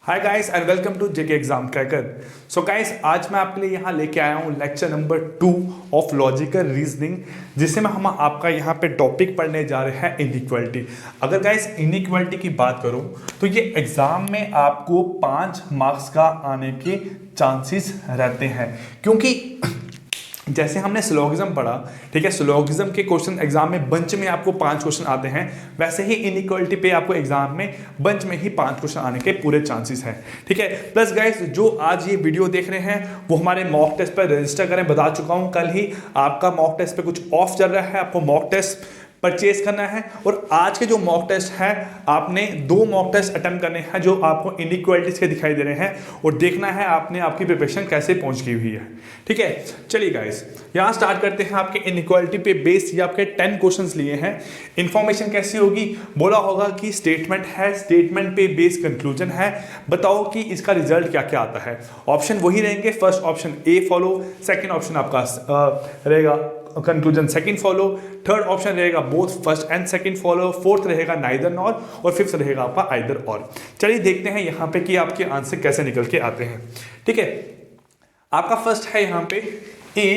Hi guys and welcome to JK exam cracker. So guys, आज मैं आपके लिए यहाँ लेके आया हूँ lecture number 2 of logical reasoning, जिसमें हम आपका यहाँ पे टॉपिक पढ़ने जा रहे हैं इनइक्वालिटी। अगर गाइस इनइक्वालिटी की बात करूँ तो ये एग्जाम में आपको 5 मार्क्स का आने के चांसेस रहते हैं, क्योंकि जैसे हमने सिलोगिज्म पढ़ा, ठीक है, सिलोगिज्म के क्वेश्चन एग्जाम में बंच में आपको 5 क्वेश्चन आते हैं, वैसे ही इनइक्वालिटी पे आपको एग्जाम में बंच में ही 5 क्वेश्चन आने के पूरे चांसेस हैं, ठीक है। प्लस गाइस, जो आज ये वीडियो देख रहे हैं वो हमारे मॉक टेस्ट पर रजिस्टर करें। बता चुका हूं कल ही आपका मॉक टेस्ट पे कुछ ऑफ चल रहा है, आपको मॉक टेस्ट परचेज करना है। और आज के जो मॉक टेस्ट है, आपने 2 मॉक टेस्ट अटेम्प्ट करने हैं जो आपको इनइक्वालिटीज के दिखाई दे रहे हैं, और देखना है आपने आपकी प्रिपरेशन कैसे पहुंच गई हुई है, ठीक है। चलिए गाइस, यहां स्टार्ट करते हैं। आपके इनइक्वालिटी पे बेस ये आपके 10 क्वेश्चंस लिए हैं। इंफॉर्मेशन कैसी होगी, बोला होगा कि स्टेटमेंट है, स्टेटमेंट पे बेस कंक्लूजन है, बताओ कि इसका रिजल्ट क्या क्या आता है। ऑप्शन वही रहेंगे, first option a follow, second option आपका रहेगा conclusion second follow, third option रहेगा both first and second follow, fourth रहेगा नाइदर नॉर, और फिफ्थ रहेगा आपका आइदर और। चलिए देखते हैं यहाँ पे कि आपके आंसर कैसे निकल के आते हैं, ठीक है। आपका फर्स्ट है यहाँ पे A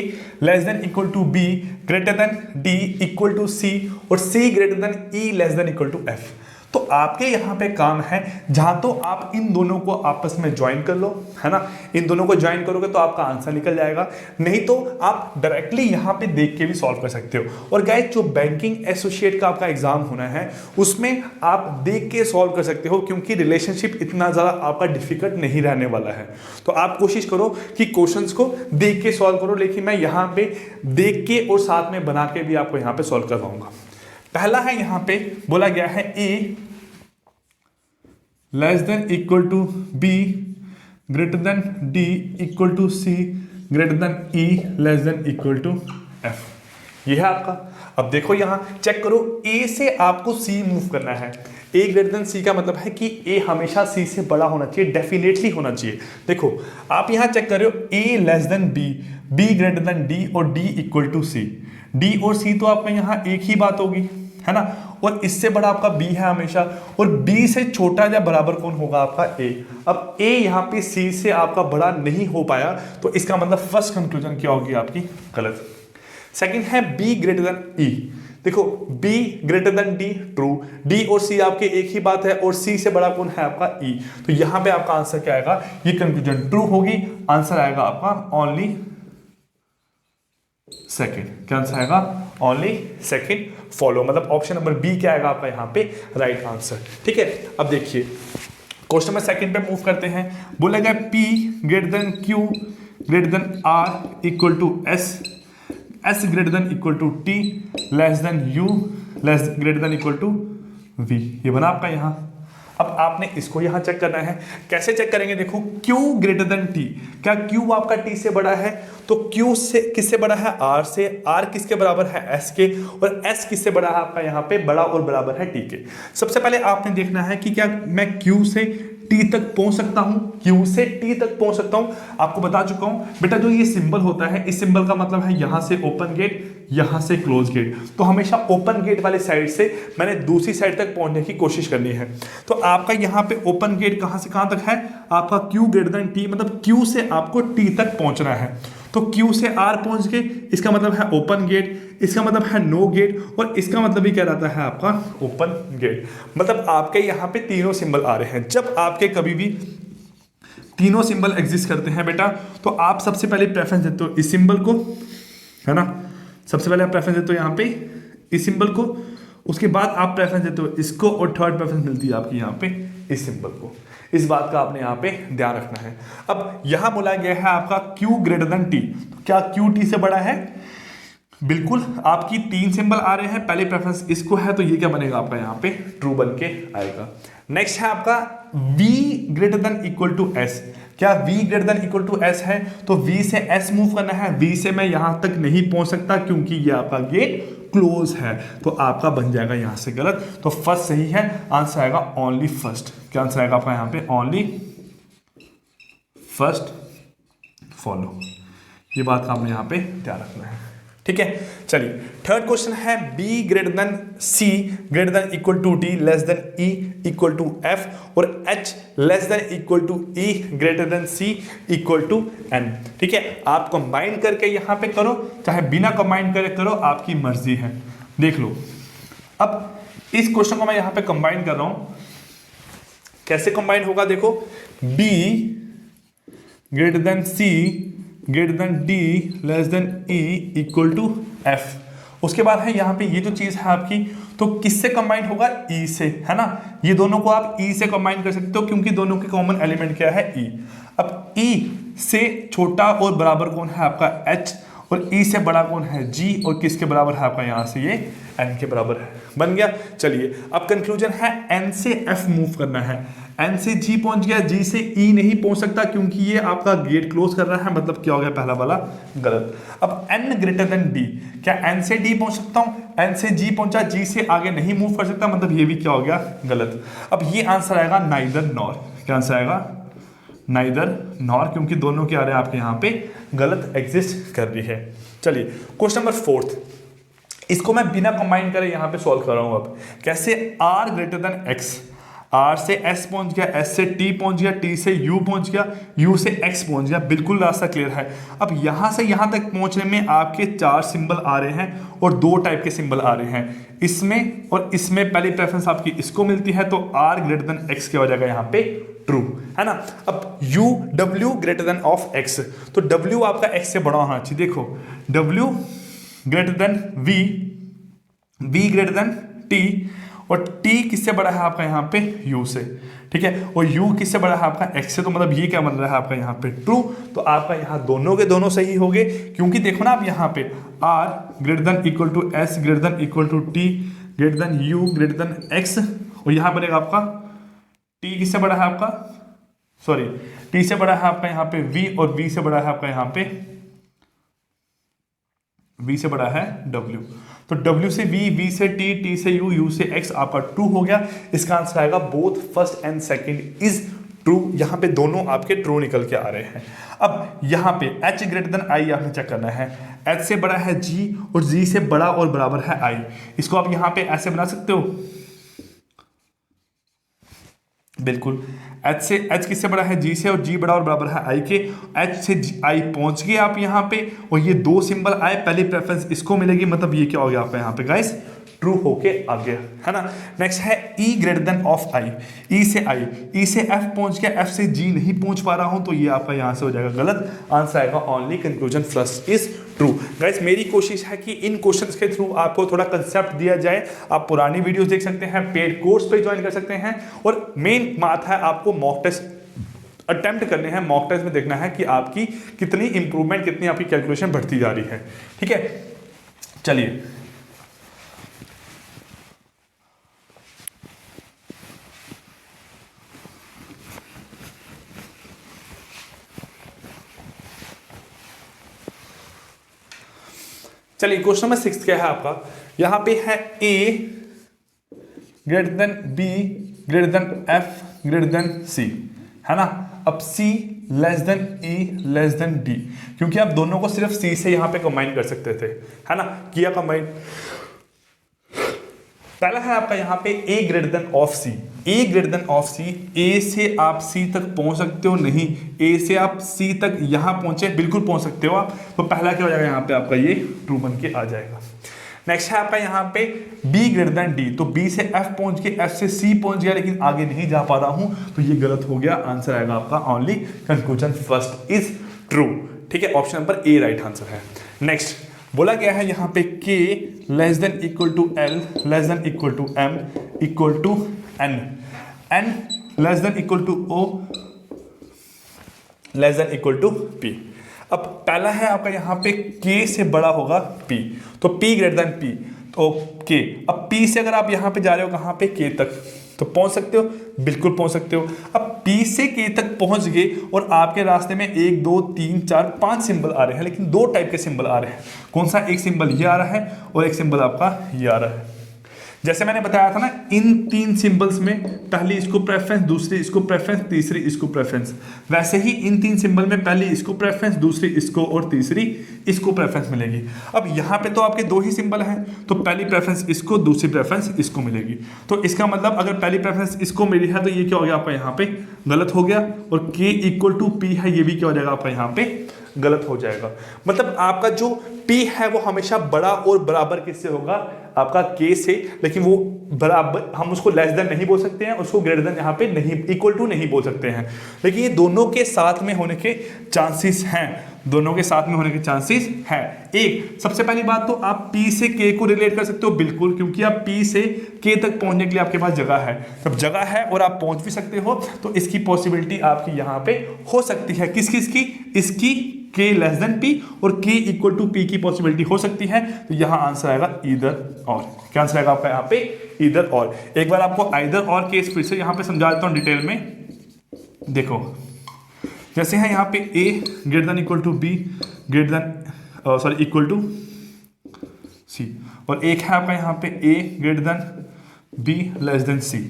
less than equal to B greater than D equal to C और C greater than E less than equal to F। तो आपके यहाँ पे काम है, जहां तो आप इन दोनों को आपस में ज्वाइन कर लो, है ना। इन दोनों को ज्वाइन करोगे तो आपका आंसर निकल जाएगा, नहीं तो आप डायरेक्टली यहाँ पे देख के भी सॉल्व कर सकते हो। और गाइस, जो बैंकिंग एसोसिएट का आपका एग्जाम होना है उसमें आप देख के सॉल्व कर सकते हो, क्योंकि रिलेशनशिप इतना ज़्यादा आपका डिफिकल्ट नहीं रहने वाला है। तो आप कोशिश करो कि क्वेश्चंस को देख के सॉल्व करो, लेकिन मैं यहाँ पे देख के और साथ में बना के भी आपको यहाँ पे सॉल्व करवाऊंगा। पहला है, यहाँ पे बोला गया है A less than equal to B greater than D equal to C greater than E less than equal to F। ये है आपका। अब देखो यहाँ चेक करो, A से आपको C मूव करना है। A ग्रेटर देन C का मतलब है कि A हमेशा C से बड़ा होना चाहिए, डेफिनेटली होना चाहिए। देखो आप यहाँ चेक कर रहे हो, A less than B, B greater than D और D equal to C। D और C तो आपका यहाँ एक ही बात होगी, है ना। और इससे बड़ा आपका B है हमेशा, और B से छोटा या बराबर कौन होगा आपका A। अब A यहाँ पे C से आपका बड़ा नहीं हो पाया, तो इसका मतलब फर्स्ट कंक्लूजन क्या होगी आपकी, गलत। सेकंड है B ग्रेटर देन E। देखो B greater than D true, D और C आपके एक ही बात है, और C से बड़ा कौन है आपका E। तो यहाँ पे आपका आंसर क्या आएगा, ये कंक्लूजन ट्रू होगी। आंसर आएगा आपका ओनली सेकेंड। क्या आंसर आएगा, ओनली सेकेंड फॉलो, मतलब ऑप्शन नंबर बी क्या आएगा आपका यहाँ पे राइट आंसर, ठीक है। अब देखिए क्वेश्चन नंबर सेकंड पे मूव करते हैं। बोला गया P greater than Q greater than R equal to S, S greater than equal to T less than U less greater than equal to V। ये बना आपका यहाँ। अब आपने इसको यहां चेक करना है। कैसे चेक करेंगे, देखो Q ग्रेटर देन T, क्या Q आपका T से बड़ा है, तो Q से किससे बड़ा है, R से। R किसके बराबर है, S के, और S किससे बड़ा है आपका यहाँ पे, बड़ा और बराबर है T के। सबसे पहले आपने देखना है कि क्या मैं Q से T तक पहुंच सकता हूं, Q से T तक पहुंच सकता हूं। आपको बता चुका हूं बेटा, जो ये सिंबल होता है, इस सिंबल का मतलब है यहां से ओपन गेट, यहां से क्लोज गेट। तो हमेशा ओपन गेट वाले साइड से मैंने दूसरी साइड तक पहुंचने की कोशिश करनी है। तो आपका यहां पे ओपन गेट कहां से कहां तक है, आपका Q ग्रेटर देन T, मतलब Q से आपको T तक पहुंचना है। तो Q से R पहुंच गए, इसका मतलब है ओपन गेट, इसका मतलब है नो गेट, और इसका मतलब भी क्या रहता है आपका ओपन गेट। मतलब आपके यहाँ पे तीनों सिंबल आ रहे हैं। जब आपके कभी भी तीनों सिंबल एग्जिस्ट करते हैं बेटा, तो आप सबसे पहले प्रेफरेंस देते हो इस सिंबल को, है ना। सबसे पहले आप प्रेफरेंस देते हो यहाँ पे इस सिंबल को, उसके बाद आप प्रेफरेंस देते हो इसको, और थर्ड प्रेफरेंस मिलती है आपकी यहाँ पे इस सिंबल को। इस बात का आपने यहाँ पे ध्यान रखना है। अब यहाँ बोला गया है आपका Q ग्रेटर देन T, तो क्या Q T से बड़ा है, बिल्कुल। आपकी 3 सिंबल आ रहे हैं, पहले प्रेफरेंस इसको है, तो ये क्या बनेगा आपका यहाँ पे ट्रू बन के आएगा। नेक्स्ट है आपका V greater than equal to S। क्या V greater than equal to S है, तो V से S मूव करना है। V से मैं यहां तक नहीं पहुंच सकता, क्योंकि ये आपका गेट क्लोज है, तो आपका बन जाएगा यहां से गलत। तो फर्स्ट सही है, आंसर आएगा ओनली फर्स्ट। क्या आंसर आएगा आपका यहाँ पे, ओनली फर्स्ट फॉलो। ये बात का आपने यहाँ पे ध्यान रखना है, ठीक है। चलिए थर्ड क्वेश्चन है b greater than c greater than equal to d less than e equal to f और h less than equal to e greater than c equal to n। ठीक है, आप कंबाइन करके यहां पे करो, चाहे बिना कंबाइन करे करो, आपकी मर्जी है। देख लो, अब इस क्वेश्चन को मैं यहां पे कंबाइन कर रहा हूं, कैसे कंबाइन होगा देखो, b greater than c greater than d less than e equal to f। उसके बाद है यहाँ पे ये जो चीज़ है आपकी, तो किससे कंबाइन होगा, e से, है ना। ये दोनों को आप e से कंबाइन कर सकते हो क्योंकि दोनों के कॉमन एलिमेंट क्या है, e। अब e से छोटा और बराबर कौन है आपका h, और e से बड़ा कौन है g, और किसके बराबर है आपका यहाँ से ये n के बराबर है। बन गया। चलिए अब कंक्लूजन है n से f मूव करना है, n से g पहुंच गया, g से e नहीं पहुंच सकता क्योंकि ये आपका गेट क्लोज कर रहा है, मतलब क्या हो गया पहला वाला गलत। अब n ग्रेटर देन d, क्या n से d पहुंच सकता हूं, n से g पहुंचा, g से आगे नहीं मूव कर सकता, मतलब ये भी क्या हो गया गलत। अब ये आंसर आएगा नाइदर नॉर, क्या आंसर आएगा, नाइदर नॉर, क्योंकि दोनों क्या आ रहे हैं आपके यहाँ पे गलत एग्जिस्ट कर रही है। चलिए क्वेश्चन नंबर फोर्थ, इसको मैं बिना कंबाइन करे यहाँ पे सॉल्व कर रहा हूँ। अब कैसे, r greater than x, r से s पहुंच गया, s से t पहुंच गया, t से u पहुंच गया, u से x पहुंच गया, बिल्कुल रास्ता क्लियर है। अब यहाँ से यहाँ तक पहुंचने में आपके 4 सिंबल आ रहे हैं और 2 टाइप के सिंबल आ रहे हैं, इसमें और इसमें पहली प्रेफरेंस आपकी इसको मिलती है, तो r ग्रेटर देन x क्या हो जाएगा यहाँ पे ट्रू, है ना। अब u w greater than of x, तो w आपका x से बड़ा होना चाहिए। देखो w greater than v greater then t, और t किससे बड़ा है आपका यहाँ पे u से, ठीक है, और u किससे बड़ा है आपका x से, तो मतलब ये क्या बन रहा है आपका यहाँ पे ट्रू। तो आपका यहाँ दोनों के दोनों सही हो गए, क्योंकि देखो ना आप यहाँ पे r greater than equal to s greater than equal to t greater than u greater than x, और यहाँ बनेगा आपका t किससे बड़ा है आपका, सॉरी t से बड़ा है आपका यहाँ पे v, और v से बड़ा है आपका यहाँ पे, v से बड़ा है w, तो w से v से t, t से u से x आपका ट्रू हो गया। इसका आंसर आएगा both first and second is true, यहाँ पे दोनों आपके ट्रू निकल के आ रहे हैं। अब यहाँ पे h ग्रेटर देन i आपने चेक करना है, h से बड़ा है g और g से बड़ा और बराबर है i, इसको आप यहाँ पे ऐसे बना सकते हो, बिल्कुल h किससे बड़ा है, g से, और g बड़ा और बराबर है i के, h से i पहुंच गए आप यहाँ पे, और ये 2 सिंबल आए, पहली प्रेफरेंस इसको मिलेगी, मतलब ये क्या हो गया आपका यहाँ पे गाइस ट्रू होके आ गया, है ना। नेक्स्ट है e greater than of i, e से i, e से f पहुंच गया, f से g नहीं पहुंच पा रहा हूं, तो ये आपका यहां से हो जाएगा गलत, आंसर आएगा only conclusion first is true. Guys मेरी कोशिश है कि इन क्वेश्चंस के थ्रू आपको थोड़ा कंसेप्ट दिया जाए। आप पुरानी वीडियोस देख सकते हैं, पेड कोर्स पे ज्वाइन कर सकते हैं, और मेन बात है आपको मॉक टेस्ट अटेम्प्ट करने हैं, मॉक टेस्ट में देखना है कि आपकी कितनी इंप्रूवमेंट, कितनी आपकी कैलकुलेशन बढ़ती जा रही है, ठीक है। चलिए क्वेश्चन नंबर 6 क्या है आपका, यहां पे है a greater than b greater then f greater than c, है ना। अब c less than e less then d, क्योंकि आप दोनों को सिर्फ c से यहां पे कंबाइन कर सकते थे, है ना, किया कंबाइन। पहला है आपका यहाँ पे a greater than of c, a greater than of c, a से आप c तक पहुंच सकते हो, नहीं a से आप c तक यहाँ पहुंचे, बिल्कुल पहुंच सकते हो आप, तो पहला क्या हो जाएगा यहाँ पे आपका ये ट्रू बन के आ जाएगा। नेक्स्ट है आपका यहाँ पे b ग्रेटर देन d, तो b से f पहुंच के f से c पहुंच गया, लेकिन आगे नहीं जा पा रहा हूं, तो ये गलत हो गया, आंसर आएगा आपका only conclusion first is true, ठीक है, option number A right answer है। नेक्स्ट बोला गया है यहाँ पे k less than equal to l less than equal to m equal to n, n less than equal to o less than equal to p। अब पहला है आपका यहाँ पे k से बड़ा होगा p, तो p ग्रेटर देन p, तो k। अब p से अगर आप यहाँ पे जा रहे हो कहाँ पे, k तक, तो पहुंच सकते हो, बिल्कुल पहुंच सकते हो। अब p से k तक पहुंच गए और आपके रास्ते में 1 2 3 4 5 सिंबल आ रहे हैं, लेकिन 2 टाइप के सिंबल आ रहे हैं। कौन सा, एक सिंबल ये आ रहा है और एक सिंबल आपका ये आ रहा है। जैसे मैंने बताया था ना, इन 3 सिंबल्स में पहली इसको प्रेफरेंस, दूसरी इसको प्रेफरेंस, तीसरी इसको प्रेफरेंस, वैसे ही इन 3 सिंबल में पहली इसको प्रेफरेंस, दूसरी इसको और तीसरी इसको प्रेफरेंस मिलेगी। अब यहाँ पे तो आपके 2 ही सिंबल हैं, तो पहली प्रेफरेंस इसको, दूसरी प्रेफरेंस इसको मिलेगी। तो इसका मतलब अगर पहली प्रेफरेंस इसको मिली है तो ये क्या हो गया आपका यहाँ पे गलत हो गया, और k इक्वल टू पी है, ये भी क्या हो जाएगा आपका यहाँ पे गलत हो जाएगा। मतलब आपका जो p है वो हमेशा बड़ा और बराबर किससे होगा, आपका k से, लेकिन वो बराबर, हम उसको लेस देन नहीं बोल सकते हैं, उसको ग्रेटर देन यहाँ पे नहीं, इक्वल टू नहीं बोल सकते हैं, लेकिन ये दोनों के साथ में होने के चांसेस हैं, दोनों के साथ में होने के चांसेस हैं। एक सबसे पहली बात तो आप p से k को रिलेट कर सकते हो, बिल्कुल, क्योंकि आप p से k तक पहुंचने के लिए आपके पास जगह है। जब जगह है और आप पहुंच भी सकते हो तो इसकी पॉसिबिलिटी आपकी यहाँ पे हो सकती है। किस किस की, इसकी k लेस देन p और k इक्वल टू p की पॉसिबिलिटी हो सकती है। तो यहाँ आंसर आएगा ईदर और। क्या आंसर आएगा आपका यहाँ पे, ईदर और। एक बार आपको आइदर और केस फिर से यहाँ पे समझा देता हूँ डिटेल में। देखो जैसे है यहाँ पे a greater than equal to b greater than sorry equal to c, और एक है आपका यहाँ पे a greater than b less than c।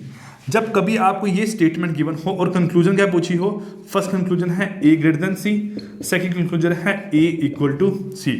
जब कभी आपको ये स्टेटमेंट गिवन हो और कंक्लूजन क्या पूछी हो, फर्स्ट कंक्लूजन है a greater than c, second conclusion है a इक्वल टू c,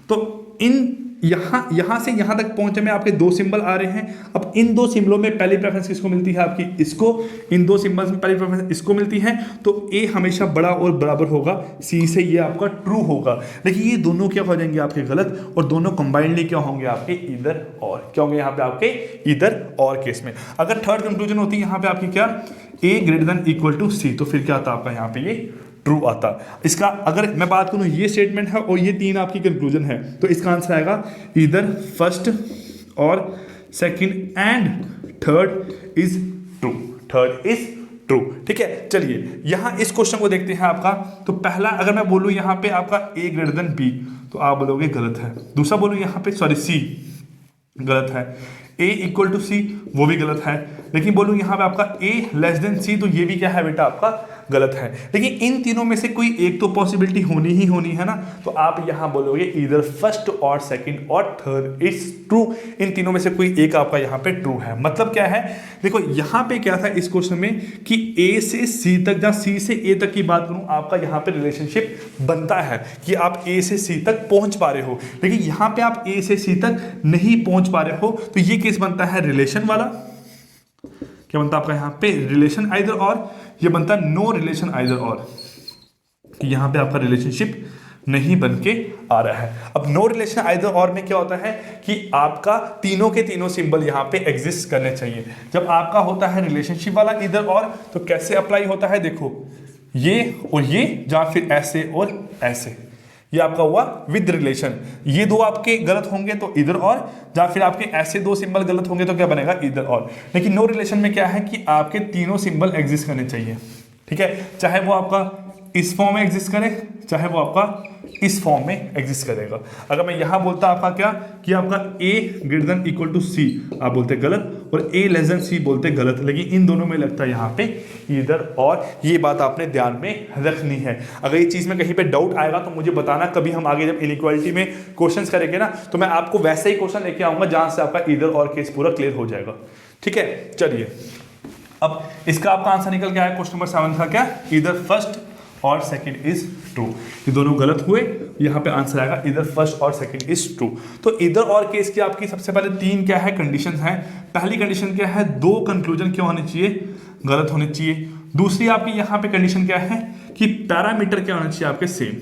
तो इन यहाँ से यहाँ तक पहुंचने में आपके 2 सिंबल आ रहे हैं। अब इन 2 सिंबलों में पहली प्रेफरेंस किसको मिलती है, आपकी इसको। इन 2 सिंबल्स में पहली प्रेफरेंस इसको मिलती है, तो a हमेशा बड़ा और बराबर होगा c से, ये आपका ट्रू होगा। लेकिन ये दोनों क्या हो जाएंगे आपके गलत, और दोनों कंबाइंडली क्या होंगे आपके ईदर और। क्या होंगे यहाँ पे आपके ईदर और केस में। अगर थर्ड कंक्लूजन होती है यहाँ पे आपकी क्या, a greater than equal to c, तो फिर क्या आता आपका यहाँ पे ये ट्रू आता। इसका अगर मैं बात करूं, ये स्टेटमेंट है और ये 3 आपकी कंक्लूजन है, तो इसका आंसर आएगा इधर फर्स्ट और second and third is true, third is true. ठीक है, चलिए यहां इस क्वेश्चन को देखते हैं आपका। तो पहला अगर मैं बोलूं यहाँ पे आपका a ग्रेटर देन b, तो आप बोलोगे गलत है। दूसरा बोलूं यहाँ पे सॉरी c, गलत है। a इक्वल टू c, वो भी गलत है। लेकिन बोलूं यहाँ पे आपका a लेस देन c, तो ये भी क्या है बेटा आपका गलत है। लेकिन इन तीनों में से कोई एक तो पॉसिबिलिटी होनी ही होनी है ना, तो आप यहाँ बोलोगे इधर फर्स्ट और सेकंड और थर्ड इज ट्रू। इन तीनों में से कोई एक आपका यहाँ पे ट्रू है। मतलब क्या है, देखो यहाँ पे क्या था इस क्वेश्चन में कि a से c तक या c से a तक की बात करूं, आपका यहाँ पे रिलेशनशिप बनता है कि आप a से c तक पहुंच पा रहे हो। लेकिन यहाँ पे आप a से c तक नहीं पहुंच पा रहे हो, तो ये केस बनता है रिलेशन वाला। क्या बनता है आपका यहाँ पे रिलेशन आइदर और, ये बनता है नो रिलेशन आइदर और। यहाँ पे आपका रिलेशनशिप नहीं बन के आ रहा है। अब नो रिलेशन आइदर और में क्या होता है कि आपका तीनों के तीनों सिंबल यहाँ पे एग्जिस्ट करने चाहिए। जब आपका होता है रिलेशनशिप वाला इधर और, तो कैसे अप्लाई होता है, देखो ये और ये, या फिर ऐसे और ऐसे, ये आपका हुआ विद रिलेशन। ये 2 आपके गलत होंगे तो इधर और, या फिर आपके ऐसे 2 सिंबल गलत होंगे तो क्या बनेगा इधर और। लेकिन नो रिलेशन में क्या है कि आपके तीनों सिंबल एग्जिस्ट करने चाहिए। ठीक है, चाहे वो आपका इस फॉर्म में एग्जिस्ट करे, चाहे वो आपका इस फॉर्म में एग्जिस्ट करेगा। अगर मैं यहां बोलता आपका क्या कि आपका a greater than equal to c, आप बोलते गलत, और a लेस देन c बोलते गलत। लेकिन इन दोनों में लगता है यहाँ पे इधर और। ये बात आपने ध्यान में रखनी है। अगर ये चीज में कहीं पे डाउट आएगा तो मुझे बताना। कभी हम आगे जब इनइक्वालिटी में क्वेश्चंस करेंगे ना, तो मैं आपको वैसे ही क्वेश्चन लेके आऊंगा जहां से आपका इधर और केस पूरा क्लियर हो जाएगा। ठीक है, चलिए अब इसका आपका आंसर निकल गया है। क्वेश्चन नंबर 7 था क्या, इधर फर्स्ट और सेकंड इज ट्रू। ये दोनों गलत हुए, यहाँ पे आंसर आएगा इधर फर्स्ट और सेकंड इज ट्रू। तो इधर और केस की आपकी सबसे पहले 3 क्या है कंडीशंस हैं। पहली कंडीशन क्या है, 2 कंक्लूजन क्या होने चाहिए, गलत होने चाहिए। दूसरी आपकी यहाँ पे कंडीशन क्या है कि पैरामीटर क्या होना चाहिए आपके सेम।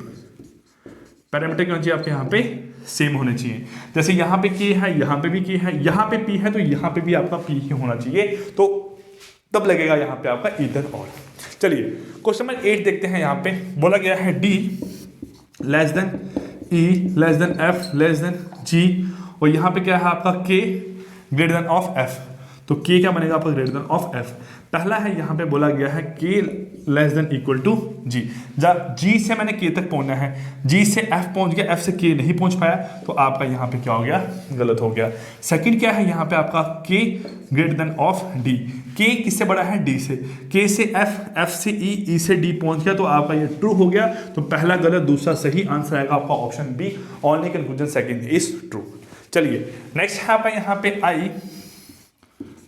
पैरामीटर क्या होना चाहिए आपके यहाँ पे सेम होने चाहिए। जैसे यहाँ पे k है, यहाँ पे भी k है, यहाँ पे p है, तो यहाँ पे भी आपका p ही होना चाहिए। तो तब लगेगा यहाँ पे आपका इधर और। चलिए क्वेश्चन नंबर 8 देखते हैं। यहाँ पे बोला गया है d less than e less then f less then g, और यहाँ पे क्या है आपका k greater than of f। तो k क्या बनेगा आपका ग्रेटर देन ऑफ f। पहला है यहाँ पे बोला गया है k less than equal to g। g से मैंने k तक पहुंचना है, g से f पहुंच गया, f से k नहीं पहुंच पाया, तो आपका यहाँ पे क्या हो गया, गलत हो गया। सेकंड क्या है यहाँ पे आपका k greater than of d। k किससे बड़ा है, d से। k से f, f से e, e से d पहुंच गया, तो आपका ये ट्रू हो गया। तो पहला गलत, दूसरा सही। आंसर आएगा आपका option B, only conclusion second is true. चलिए नेक्स्ट है आपका यहाँ पे i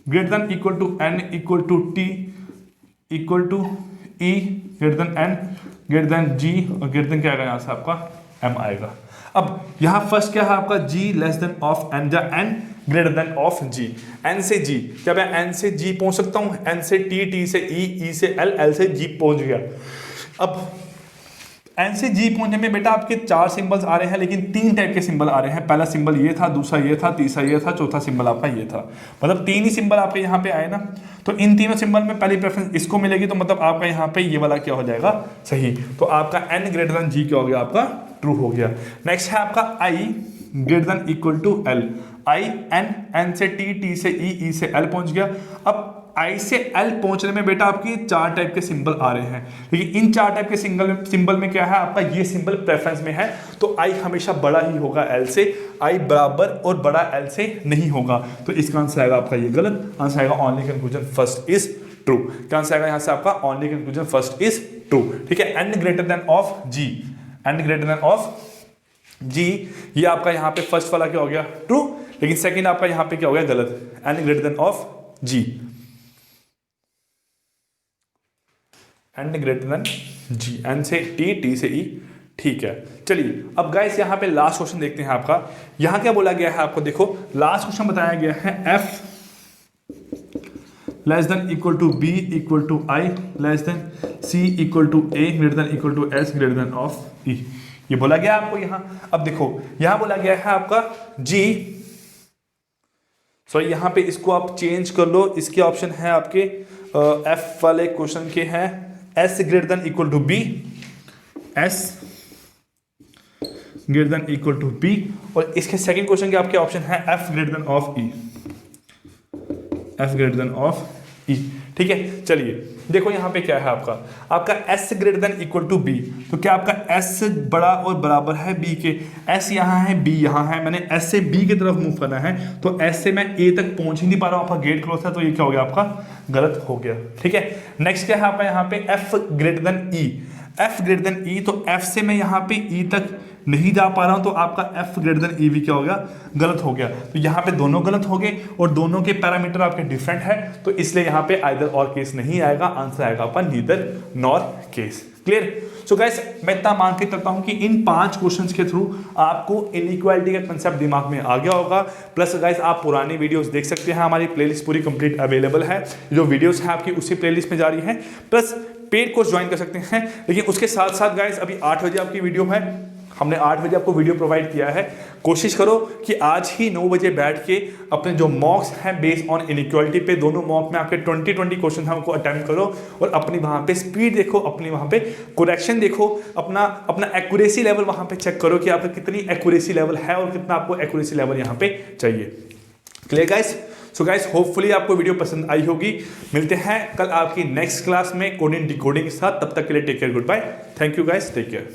greater than equal to n equal to t equal to e greater than n greater than g और ग्रेटर देन क्या आएगा यहाँ से आपका m आएगा। अब यहाँ फर्स्ट क्या है आपका g less than of n या n greater than of g। n से g, क्या मैं n से g पहुंच सकता हूँ, n से t, t से e, e से l, l से g पहुंच गया। अब n से g पहुंचने में बेटा आपके 4 सिंबल्स आ रहे हैं, लेकिन 3 टाइप के सिंबल आ रहे हैं। पहला सिंबल ये था, दूसरा ये था, तीसरा ये था, चौथा सिंबल आपका ये था। मतलब 3 ही सिंबल आपके यहाँ पे आए ना। तो इन तीनों सिंबल में पहली प्रेफरेंस इसको मिलेगी, तो मतलब आपका यहाँ पे ये वाला क्या हो जाएगा, सही। तो आपका n ग्रेटर देन g क्या हो गया, आपका ट्रू हो गया। नेक्स्ट है आपका i greater than equal to l। i n, n से t, t से e, e से l पहुंच गया। अब I से L पहुंचने में बेटा आपकी 4 टाइप के सिंबल आ रहे हैं, लेकिन इन 4 टाइप के सिंबल में क्या है, आपका ये सिंबल प्रेफरेंस में है, तो I हमेशा बड़ा ही होगा L से, I बराबर और बड़ा L से नहीं होगा। तो इसका आंसर आएगा आपका ये गलत, आंसर आएगा only conclusion first is true. क्या आंसर आएगा यहाँ से आपका, only conclusion first is true. ठीक है, n greater than of g, n greater than of g, ये आपका यहाँ पे फर्स्ट वाला क्या हो गया, ट्रू, लेकिन सेकंड आपका यहाँ पे क्या हो गया, गलत, n greater than of g, n greater than g, n से t, t से e। ठीक है, चलिए अब गाइस यहाँ पे लास्ट क्वेश्चन देखते हैं आपका। यहाँ क्या बोला गया है आपको, देखो लास्ट क्वेश्चन बताया गया है f less than equal to b equal to i less than c equal to a greater than equal to s greater than of e, ये बोला गया आपको यहाँ। अब देखो यहाँ बोला गया है आपका g, सो यहाँ पे इसको आप चेंज कर लो, इसके ऑप्शन है आपके f वाले क्वेश्चन के हैं s greater than equal to b, s greater than equal to b, और इसके सेकंड क्वेश्चन के आपके ऑप्शन है f greater than of e, f greater than of e। ठीक है, चलिए देखो यहाँ पे क्या है आपका s greater than equal to b, तो क्या आपका s बड़ा और बराबर है b के, s यहाँ है b यहाँ है, मैंने s से b की तरफ मूव करना है, तो s से मैं a तक पहुंच ही नहीं पा रहा हूँ, आपका गेट क्लोज है, तो ये क्या हो गया, आपका गलत हो गया। ठीक है, नेक्स्ट क्या है आपका यहाँ पे f greater than e, f greater than e, तो f से मैं यहाँ पे e तक नहीं जा पा रहा हूं, तो आपका f ग्रेटर देन ई भी क्या हो गया, गलत हो गया। तो यहाँ पे दोनों गलत हो गए और दोनों के पैरामीटर आपके डिफरेंट है, तो इसलिए यहाँ पे आइदर और केस नहीं आएगा, आंसर आएगा आपका neither nor case. Clear? So guys मैं इतना मान के चलता हूं कि इन 5 क्वेश्चंस के थ्रू आपको इनइक्वालिटी का कंसेप्ट दिमाग में आ गया होगा। प्लस गाइस आप पुरानी वीडियोस देख सकते हैं, हमारी प्लेलिस्ट पूरी कंप्लीट अवेलेबल है, जो वीडियोस है आपकी उसी प्लेलिस्ट में जारी है। प्लस पेड कोर्स ज्वाइन कर सकते हैं, लेकिन उसके साथ साथ गाइस अभी 8 बजे आपकी वीडियो है, हमने 8 बजे आपको वीडियो प्रोवाइड किया है। कोशिश करो कि आज ही 9 बजे बैठ के अपने जो मॉक्स हैं बेस्ड ऑन इनइक्वालिटी पे, दोनों मॉक में आपके 20 क्वेश्चन हैं उनको अटेम्प्ट करो और अपनी वहाँ पे स्पीड देखो, अपनी वहाँ पे करेक्शन देखो, अपना एक्यूरेसी लेवल वहाँ पे चेक करो कि आपका कितनी एक्यूरेसी लेवल है और कितना आपको एक्यूरेसी लेवल यहाँ पे चाहिए। Clear guys? So guys hopefully आपको वीडियो पसंद आई होगी। मिलते हैं कल आपकी नेक्स्ट क्लास में कोडिंग डिकोडिंग के साथ, तब तक के लिए take care, good bye, thank you guys, take care.